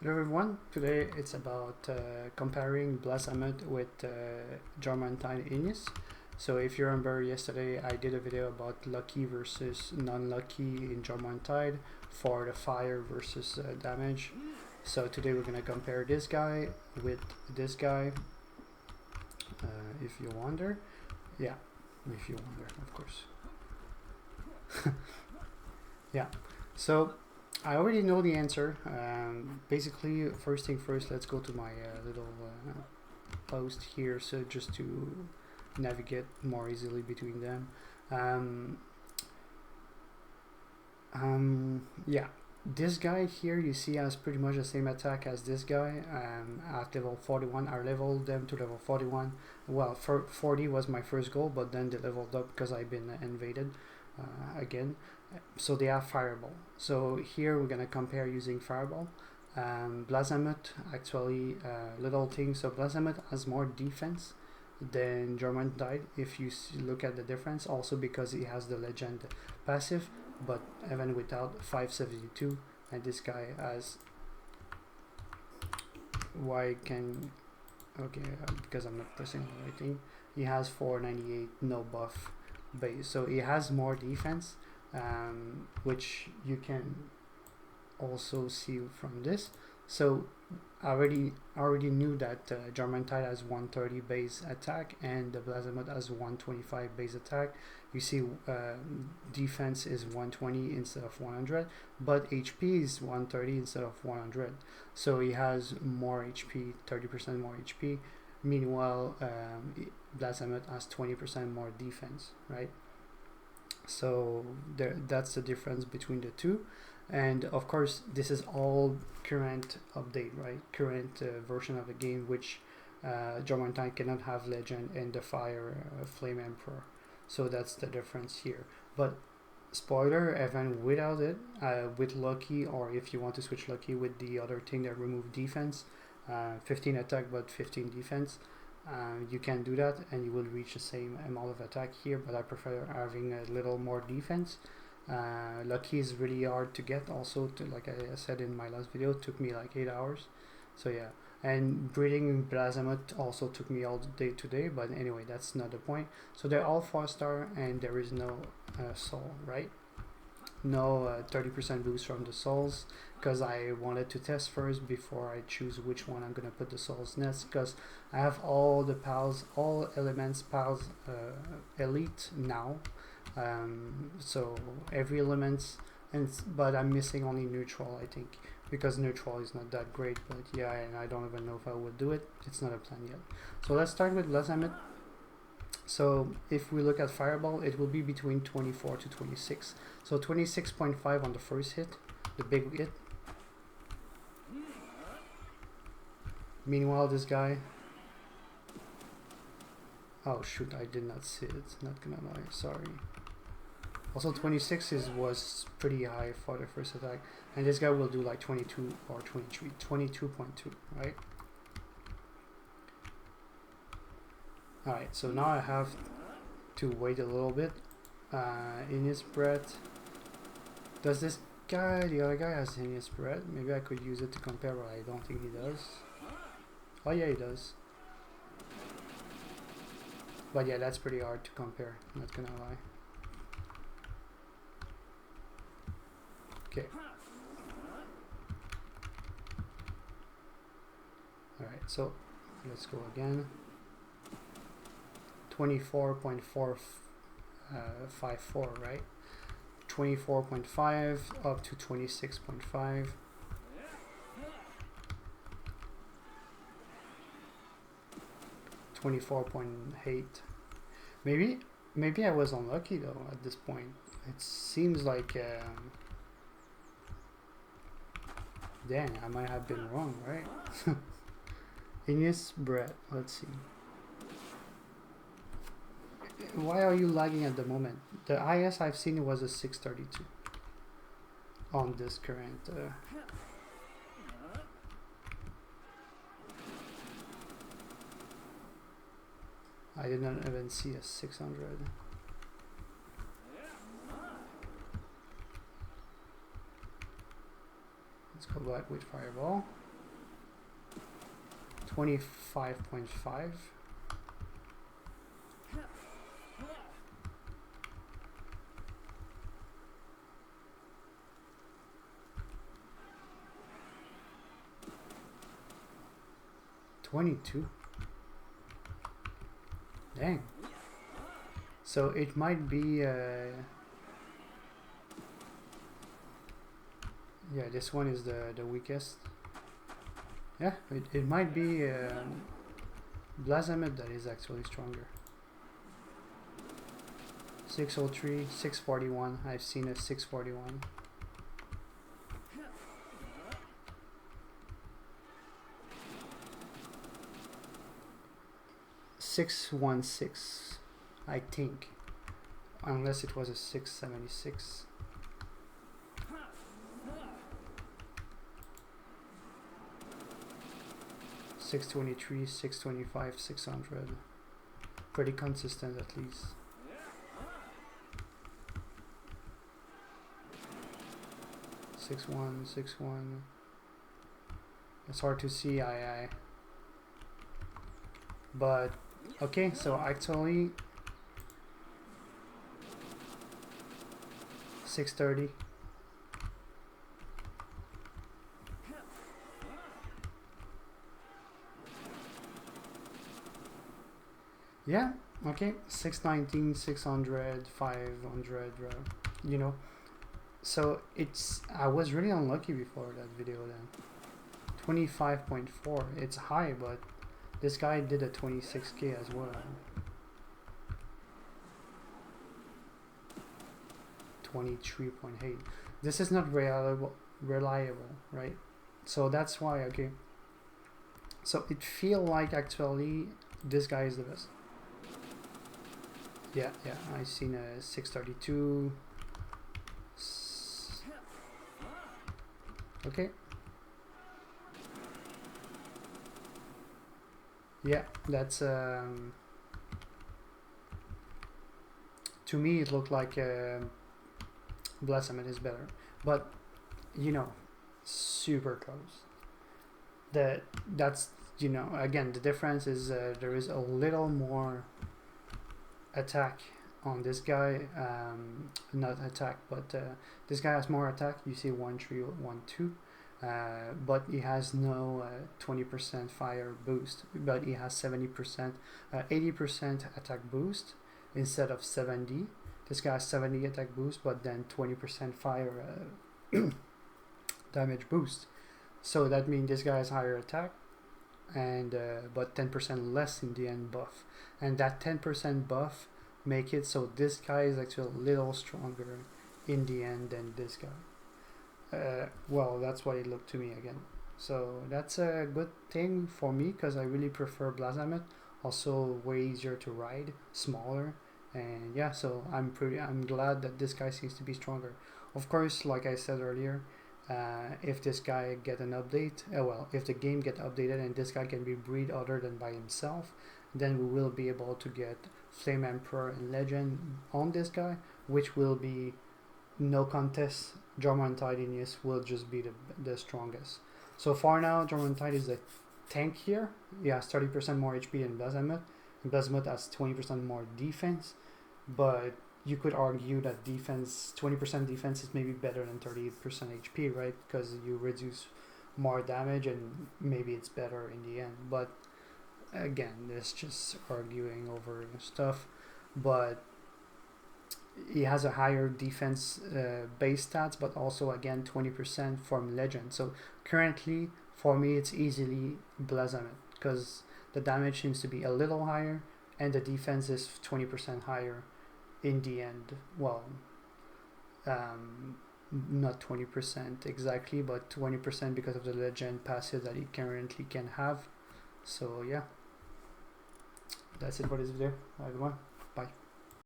Hello everyone, today it's about comparing Blasamut with Jormuntide Ignis. So if you remember yesterday I did a video about lucky versus non-lucky in Jormuntide for the fire versus damage. So today we're going to compare this guy with this guy, if you wonder. Yeah, if you wonder, of course. Yeah, so I already know the answer. Basically, first thing first, let's go to my little post here, so just to navigate more easily between them. Yeah, this guy here you see has pretty much the same attack as this guy at level 41. I leveled them to level 41. Well, 40 was my first goal, but then they leveled up because I've been invaded again. So they have Fireball. So here we're gonna compare using Fireball. Blasamut, actually, little thing. So Blasamut has more defense than Jormuntide if you look at the difference. Also because he has the legend passive, but even without 572, and this guy has because I'm not pressing the right thing. He has 498, no buff base, so he has more defense. Which you can also see from this. So I already knew that Jormuntide has 130 base attack and the Blasamut has 125 base attack. You see defense is 120 instead of 100, but HP is 130 instead of 100. So he has more HP, 30% more HP. Meanwhile, Blasamut has 20% more defense, right? So that's the difference between the two, and of course this is all current update, right? Current version of the game, which Jormuntide cannot have legend and the fire flame emperor, so that's the difference here. But spoiler, even without it, with lucky, or if you want to switch lucky with the other thing that remove defense, 15 attack but 15 defense, you can do that and you will reach the same amount of attack here, but I prefer having a little more defense. Lucky is really hard to get also, like I said in my last video, it took me like 8 hours. So yeah, and breeding Blasamut also took me all day today, but anyway, that's not the point. So they're all 4-star and there is no soul, right? No 30% boost from the souls, because I wanted to test first before I choose which one I'm gonna put the souls next, because I have all the pals, all elements pals elite now, so every elements, but I'm missing only neutral, I think, because neutral is not that great. But yeah, and I don't even know if I would do it, it's not a plan yet. So let's start with Blasamut. So if we look at Fireball, it will be between 24 to 26. So 26.5 on the first hit, the big hit. Meanwhile, this guy... Oh shoot, I did not see it, not gonna lie, sorry. Also 26 was pretty high for the first attack. And this guy will do like 22 or 23, 22.2, right? Alright, so now I have to wait a little bit. In his breath, does this guy, the other guy has in his breath? Maybe I could use it to compare, but I don't think he does. Oh yeah, he does. But yeah, that's pretty hard to compare, not gonna lie. Okay. Alright, so let's go again. 24.454, right? 24.5 up to 26.5. .8. Maybe I was unlucky though at this point. It seems like dang, I might have been wrong, right? Ignis Brett, let's see. Why are you lagging at the moment? The highest I've seen was a 632 on this current. I did not even see a 600. Let's go back with Fireball. 25.5. $22. Dang. So it might be yeah, this one is the weakest. Yeah, it might be Blazamet that is actually stronger. 603, 641. I've seen a 641. $616, I think, unless it was a 676. $623, $625, $600. Pretty consistent at least. $6-1, $6-1. It's hard to see, but okay, so actually 630. Yeah, okay, 619, 600, 500, you know. So it's, I was really unlucky before that video then. 25.4, it's high, but this guy did a 26k as well. 23.8. This is not reliable, right? So that's why, okay. So it feel like actually this guy is the best. Yeah, I seen a 632. Okay. Yeah, that's to me it looked like Blazamet is better, but you know, super close. That's, you know, again the difference is there is a little more attack on this guy, not attack, but this guy has more attack. You see 1, 3, 1, 2. But he has no 20% fire boost, but he has 70%, 80% attack boost instead of 70. This guy has 70 attack boost, but then 20% fire damage boost. So that means this guy has higher attack, and but 10% less in the end buff, and that 10% buff make it so this guy is actually a little stronger in the end than this guy. Well, that's what it looked to me again. So that's a good thing for me because I really prefer Blazamet. Also, way easier to ride, smaller, and yeah. So I'm glad that this guy seems to be stronger. Of course, like I said earlier, if this guy get an update, well, if the game get updated and this guy can be breed other than by himself, then we will be able to get Flame Emperor and Legend on this guy, which will be no contest. Jormuntide will just be the strongest. So far now, Jormuntide is a tank here. He has 30% more HP than Blazamet, and Blazamet has 20% more defense. But you could argue that 20% defense is maybe better than 38% HP, right? Because you reduce more damage and maybe it's better in the end. But again, it's just arguing over stuff. But he has a higher defense base stats, but also again 20% from Legend. So currently for me it's easily Blazamet because the damage seems to be a little higher and the defense is 20% higher in the end. Well, not 20% exactly, but 20% because of the Legend passive that he currently can have. So yeah, that's it for this video, everyone.